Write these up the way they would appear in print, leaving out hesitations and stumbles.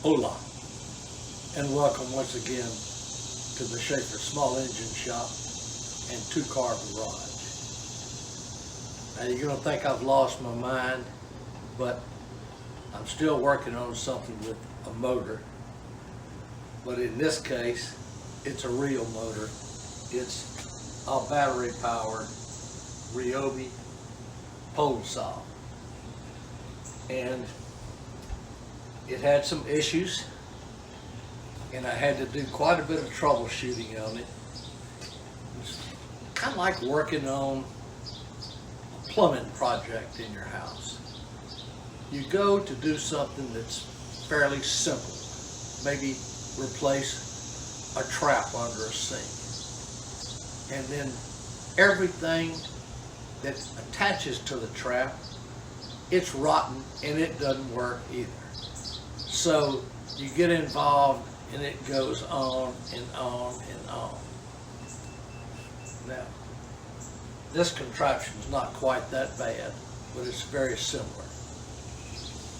Hola, and welcome once again to the Schaefer Small Engine Shop and Two-Car Garage. Now you're going to think I've lost my mind, but I'm still working on something with a motor. But in this case, it's a real motor. It's a battery-powered Ryobi pole saw. And it had some issues, and I had to do quite a bit of troubleshooting on it. It's kind of like working on a plumbing project in your house. You go to do something that's fairly simple, maybe replace a trap under a sink, and then everything that attaches to the trap, it's rotten and it doesn't work either. So you get involved and it goes on and on and on. Now, this contraption is not quite that bad, but it's very similar.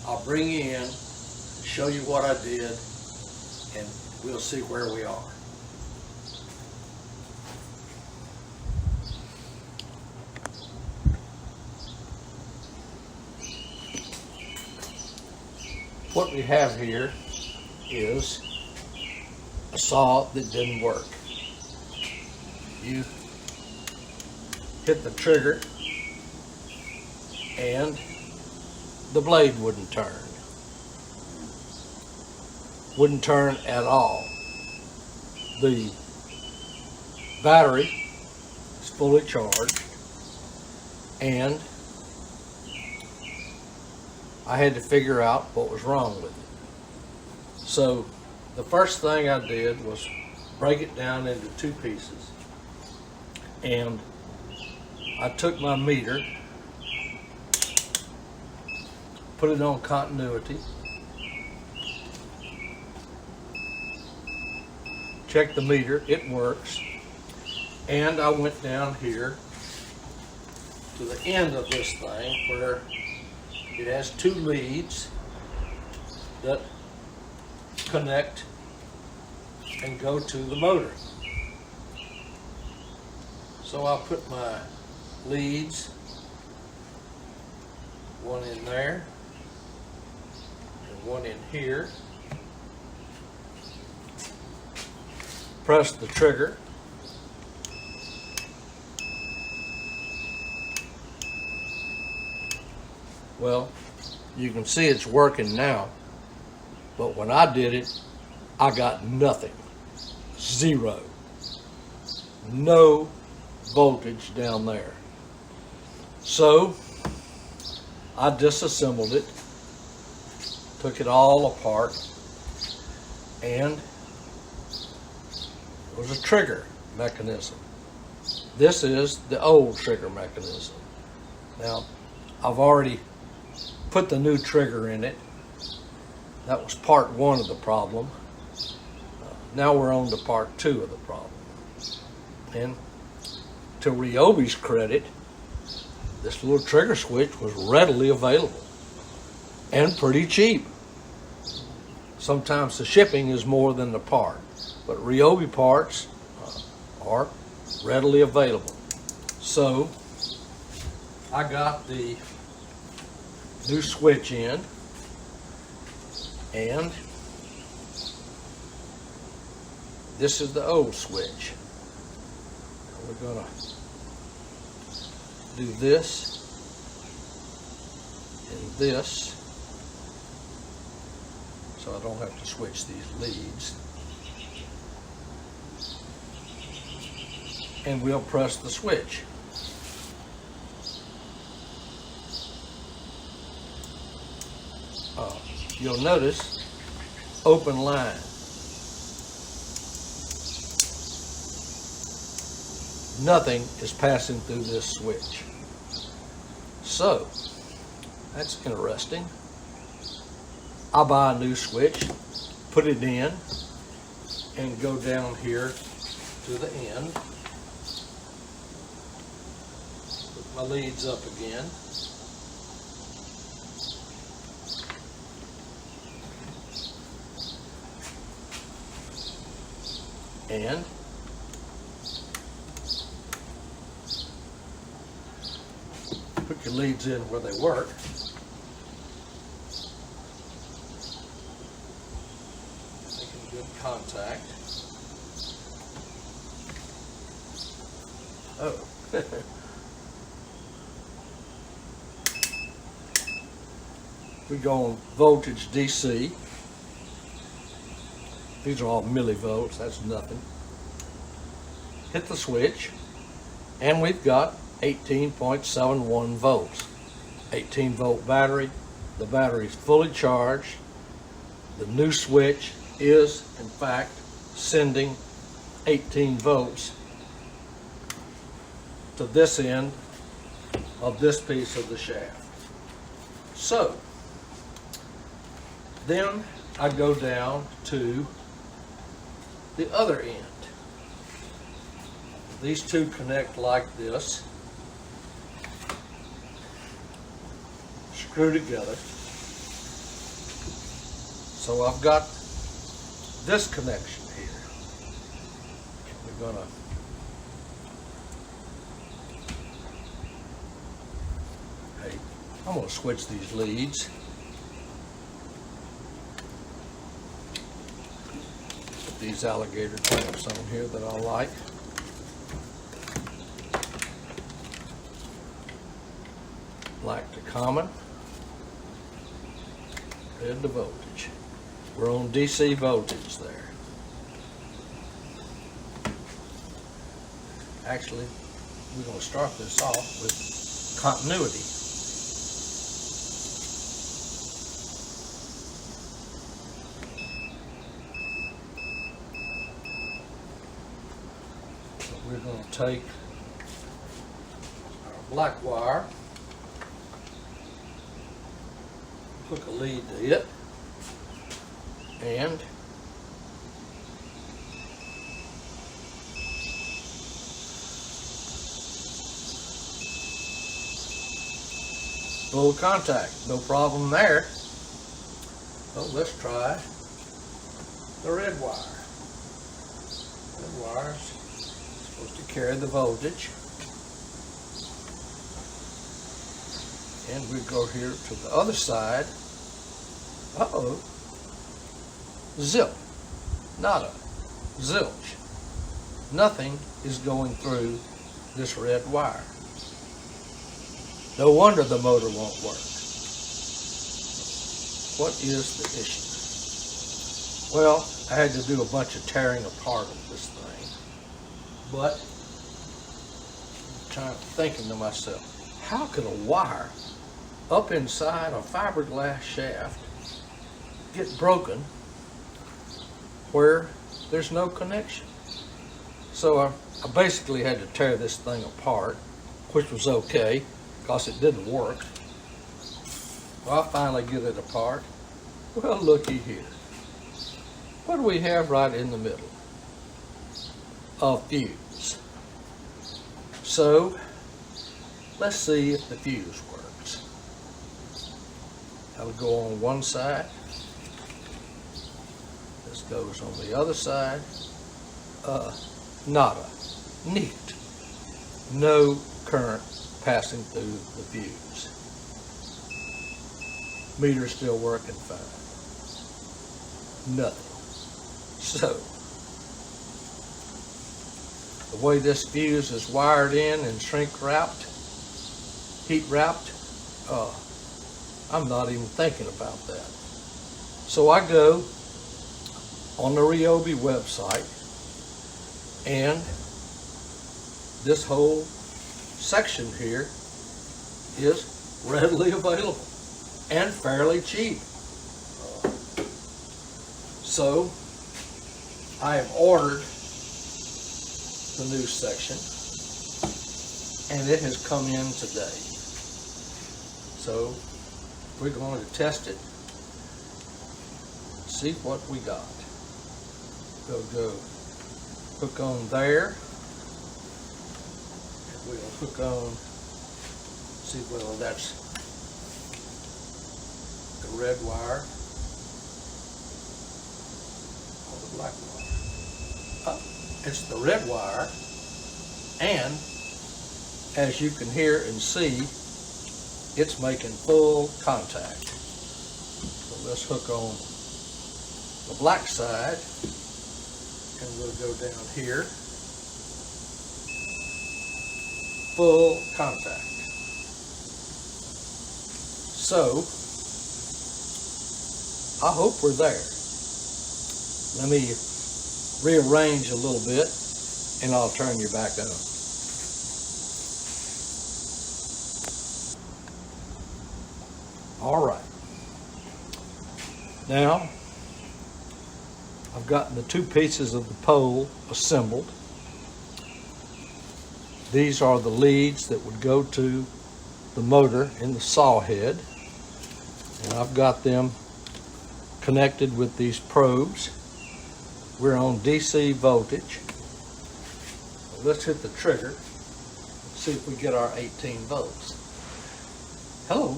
I'll bring you in, show you what I did, and we'll see where we are. What we have here is a saw that didn't work. You hit the trigger and the blade wouldn't turn. Wouldn't turn at all. The battery is fully charged, and I had to figure out what was wrong with it. So the first thing I did was break it down into two pieces, and I took my meter, put it on continuity, checked the meter, it works, and I went down here to the end of this thing where it has two leads that connect and go to the motor. So I'll put my leads, one in there and one in here. Press the trigger. Well, you can see it's working now, but when I did it, I got nothing. Zero. No voltage down there. So I disassembled it, took it all apart, and it was a trigger mechanism. This is the old trigger mechanism. Now, I've already put the new trigger in it. That was part one of the problem. Now we're on to part two of the problem. And to Ryobi's credit, this little trigger switch was readily available and pretty cheap. Sometimes the shipping is more than the part, but Ryobi parts are readily available. So I got the new switch in, and this is the old switch. We're gonna do this and this, so I don't have to switch these leads. And we'll press the switch. You'll notice open line. Nothing is passing through this switch. So that's interesting. I'll buy a new switch, put it in, and go down here to the end. Put my leads up again. and put your leads in where they work. Making good contact. Oh. We go on voltage DC. These are all millivolts, that's nothing. Hit the switch, and we've got 18.71 volts. 18 volt battery. The battery is fully charged. The new switch is, in fact, sending 18 volts to this end of this piece of the shaft. So, then I go down to the other end. These two connect like this, screw together. So I've got this connection here. We're gonna I'm going to switch these leads. Put these alligator clamps on here that I like. Black to common. Red to voltage. We're on DC voltage there. Actually, we're going to start this off with continuity. We're going to take our black wire, hook a lead to it, and full contact, no problem there. So let's try the red wire. Red wire's supposed to carry the voltage. And we go here to the other side. Uh-oh. Zip. Nada. Zilch. Nothing is going through this red wire. No wonder the motor won't work. What is the issue? Well, I had to do a bunch of tearing apart of this thing. But I'm thinking to myself, how could a wire up inside a fiberglass shaft get broken where there's no connection? So I basically had to tear this thing apart, which was okay because it didn't work. Well, I finally get it apart. Well, looky here. What do we have right in the middle? A fuse. So let's see if the fuse works. That'll go on one side. This goes on the other side. Nada. Neat. No current passing through the fuse. Meter's still working fine. Nothing. So, the way this fuse is wired in and shrink wrapped, heat wrapped, I'm not even thinking about that. So I go on the Ryobi website, and this whole section here is readily available and fairly cheap. So I have ordered the new section, and it has come in today. So we're going to test it, see what we got. Go hook on there, and we'll hook on, see, well, that's the red wire or the black wire. It's the red wire, and as you can hear and see, it's making full contact. So let's hook on the black side, and we'll go down here. Full contact. So, I hope we're there. Let me rearrange a little bit, and I'll turn you back on. All right. Now, I've gotten the two pieces of the pole assembled. These are the leads that would go to the motor in the saw head. And I've got them connected with these probes. We're on DC voltage. Let's hit the trigger and see if we get our 18 volts. Hello,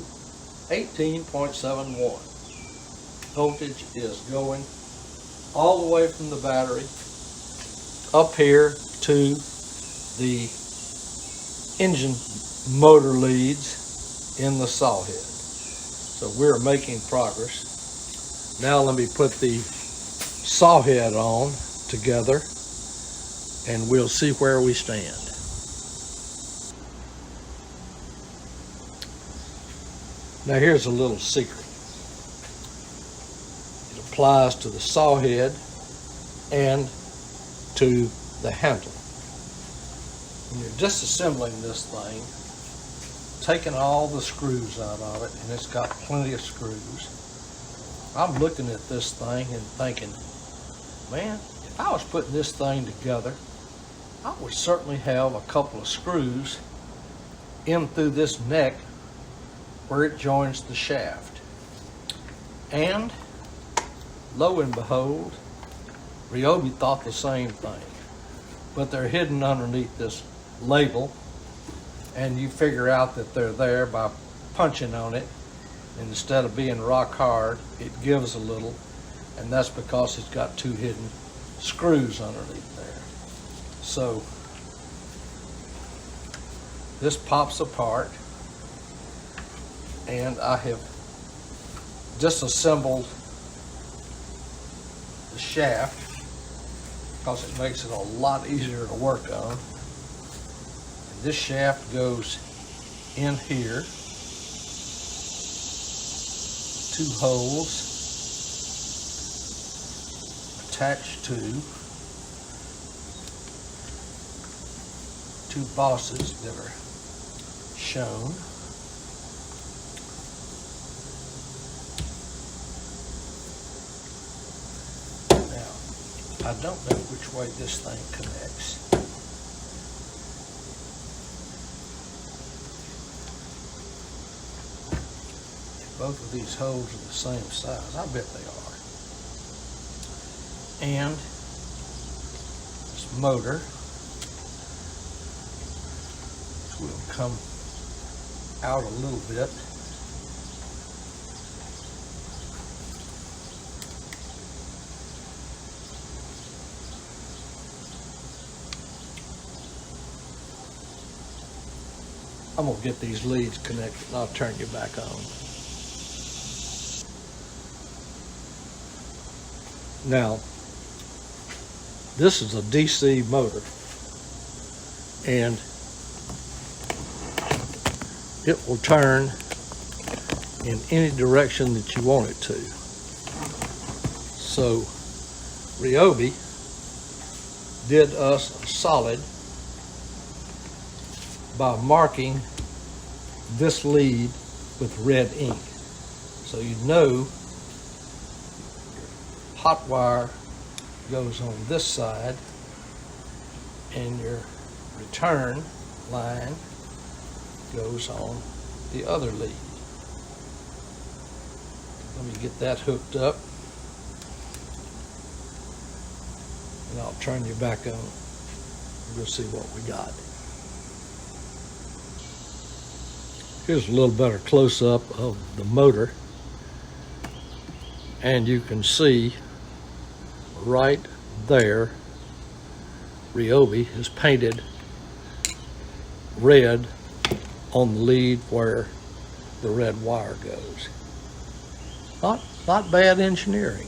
18.71. Voltage is going all the way from the battery up here to the engine motor leads in the saw head. So we're making progress. Now let me put the saw head on together and we'll see where we stand. Now here's a little secret. It applies to the saw head and to the handle. When you're disassembling this thing, taking all the screws out of it, and it's got plenty of screws, I'm looking at this thing and thinking, man, if I was putting this thing together, I would certainly have a couple of screws in through this neck where it joins the shaft. And lo and behold, Ryobi thought the same thing, but they're hidden underneath this label, and you figure out that they're there by punching on it. And instead of being rock hard, it gives a little, and that's because it's got two hidden screws underneath there. So this pops apart, and I have disassembled the shaft because it makes it a lot easier to work on. And this shaft goes in here, two holes attached to two bosses that are shown. Now, I don't know which way this thing connects. If both of these holes are the same size, I bet they are. And this motor will come out a little bit. I'm gonna get these leads connected and I'll turn you back on. Now, this is a DC motor, and it will turn in any direction that you want it to. So Ryobi did us a solid by marking this lead with red ink. So you know your hot wire goes on this side and your return line goes on the other lead. Let me get that hooked up and I'll turn you back on. We'll see what we got. Here's a little better close-up of the motor, and you can see right there Ryobi is painted red on the lead where the red wire goes. Not bad engineering.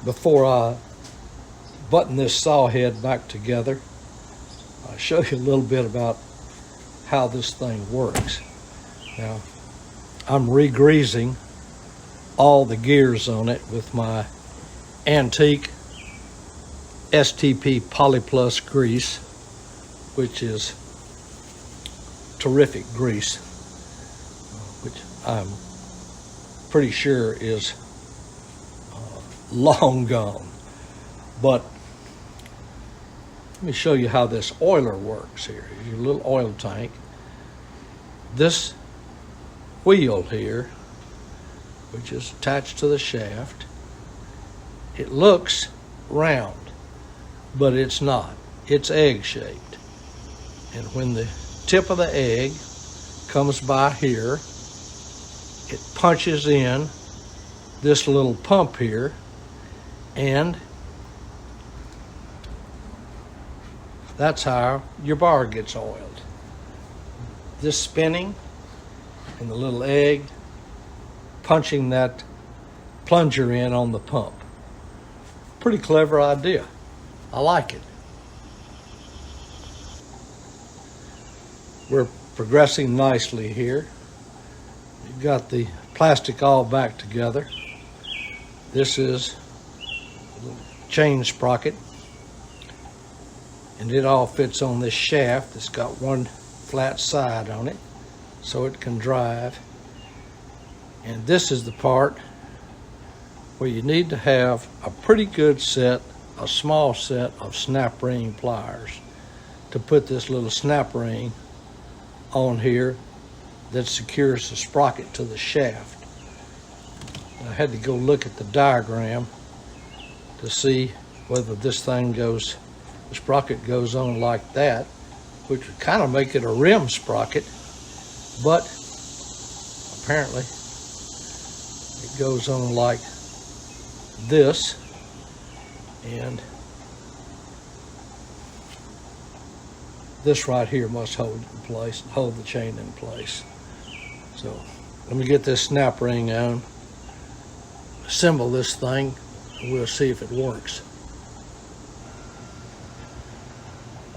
Before I button this saw head back together, I'll show you a little bit about how this thing works. Now, I'm re-greasing all the gears on it with my antique STP Polyplus grease, which is terrific grease, which I'm pretty sure is long gone. But let me show you how this oiler works here. Here's your little oil tank. This wheel here, which is attached to the shaft, it looks round, but it's not. It's egg-shaped. And when the tip of the egg comes by here, it punches in this little pump here, and that's how your bar gets oiled. This spinning and the little egg punching that plunger in on the pump. Pretty clever idea. I like it. We're progressing nicely here. We've got the plastic all back together. This is a chain sprocket, and it all fits on this shaft. It's got one flat side on it so it can drive. And this is the part where you need to have a pretty good set, a small set of snap ring pliers to put this little snap ring on here that secures the sprocket to the shaft. I had to go look at the diagram to see whether this thing goes, the sprocket goes on like that, which would kind of make it a rim sprocket, but apparently it goes on like this, and this right here must hold it in place, hold the chain in place. So let me get this snap ring on, assemble this thing, and we'll see if it works.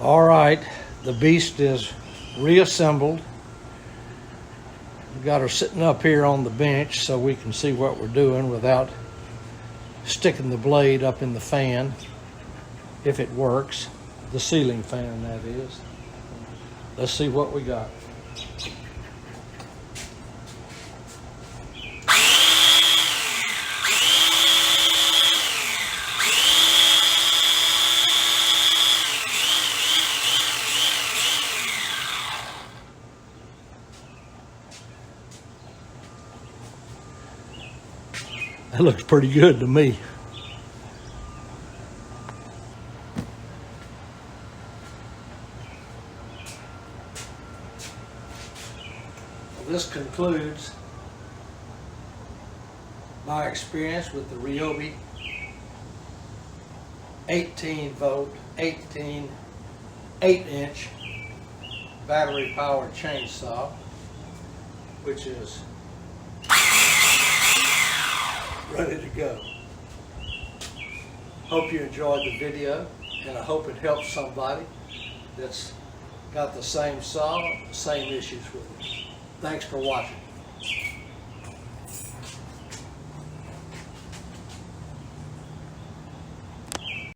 All right, the beast is reassembled. We've got her sitting up here on the bench so we can see what we're doing without sticking the blade up in the fan, if it works. The ceiling fan, that is. Let's see what we got. That looks pretty good to me. This concludes my experience with the Ryobi 18-volt, 8-inch battery-powered chainsaw, which is ready to go. Hope you enjoyed the video, and I hope it helps somebody that's got the same saw, same issues with it. Thanks for watching.